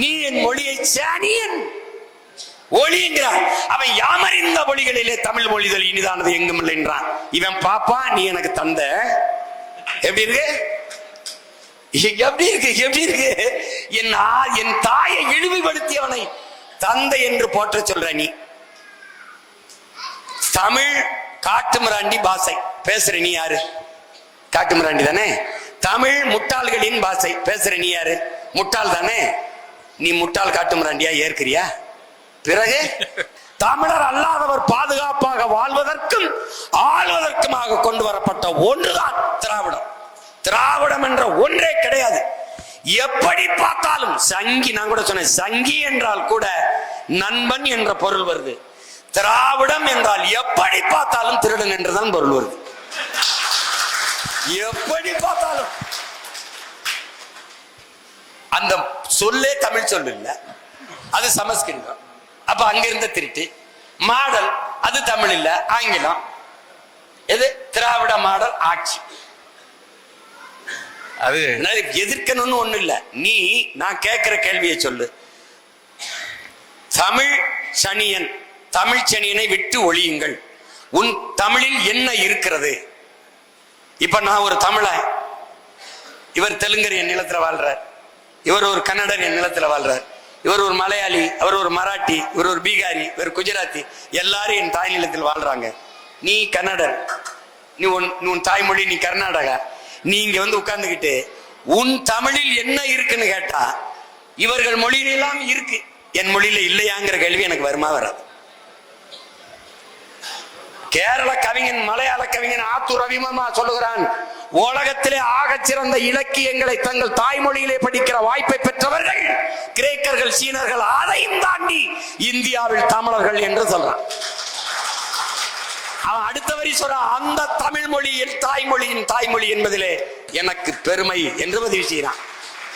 நீ என் மொழியை சனியன் ஒளிங்கிறான். அவன் யாமறிந்த மொழிகளிலே தமிழ் மொழிதல் இனிதானது எங்கும் இல்லை என்றான். இவன் பாப்பா நீ எனக்கு தந்த. எப்படி இருக்கு எப்படி இருக்கு எப்படி இருக்கு? என் தாயை இழிவுபடுத்தியவனை தந்தை என்று போற்ற சொல்ற நீ. தமிழ் காட்டுமிராண்டி பாஷை பேசுற நீ யாரு? காட்டுமிராண்டி தானே. தமிழ் முட்டாள்களின் பாஷை பேசுற நீ யாரு? முட்டாள் தானே. நீ முட்டாள் காட்டுமிராண்டியா ஏற்கிறியா? பிறகு தமிழர் அல்லாதவர் பாதுகாப்பாக வாழ்வதற்கும் ஆள்வதற்குமாக கொண்டு வரப்பட்ட ஒன்றுதான் திராவிடம். திராவிடம் என்ற ஒன்றே கிடையாது. எப்படி பார்த்தாலும் சங்கி, நான் கூட சொன்னேன், சங்கி என்றால் கூட நண்பன் என்ற பொருள் வருது. திராவிடம் என்றால் எப்படி பார்த்தாலும் திருடன் என்றுதான் பொருள் வருது. எப்படி பார்த்தாலும் அந்த சொல்லே தமிழ் சொல்லு இல்ல, அது சமஸ்கிருதம். அப்ப அங்கிருந்த திருட்டு மாடல் அது தமிழ் இல்ல, ஆங்கிலம். எது திராவிட மாடல் ஆட்சி. அது எதிர்க்கணும்னு ஒண்ணு இல்ல. நீ நான் கேட்கிற கேள்வியை சொல்லு. தமிழ் சனியன், தமிழ் சனியனை விட்டு ஒழியுங்கள். உன் தமிழில் என்ன இருக்கிறது? இப்ப நான் ஒரு தமிழன், இவர் தெலுங்கர் என் நிலத்துல வாழ்றார், இவர் ஒரு கன்னடர் என் நிலத்துல வாழ்றார், இவர் ஒரு மலையாளி, அவர் ஒரு மராட்டி, இவர் ஒரு பீகாரி, இவர் குஜராத்தி, எல்லாரும் என் தாய் நிலத்தில் வாழ்றாங்க. நீ கன்னடர், நீ உன் தாய்மொழி நீ கர்நாடகா. நீ இங்க வந்து உட்கார்ந்துகிட்டு உன் தமிழில் என்ன இருக்குன்னு கேட்டா இவர்கள் மொழியிலாம் இருக்கு, என் மொழியில இல்லையாங்கிற கேள்வி எனக்கு வருமா வராது? கேரள கவிஞன், மலையாள கவிஞன் ஆத்தூர் ரவிவர்மா சொல்லுகிறான், உலகத்திலே ஆகச் சிறந்த இலக்கியங்களை தங்கள் தாய்மொழியிலே படிக்கிற வாய்ப்பை பெற்றவர்கள் கிரேக்கர்கள், சீனர்கள், அதையும் தாண்டி இந்தியாவில் தமிழர்கள் என்று சொல்றான். அவன் அடுத்த வரி சொல்றான், அந்த தமிழ் மொழியில் தாய்மொழியின் தாய்மொழி என்பதிலே எனக்கு பெருமை என்று பதிவு செய்யறான்.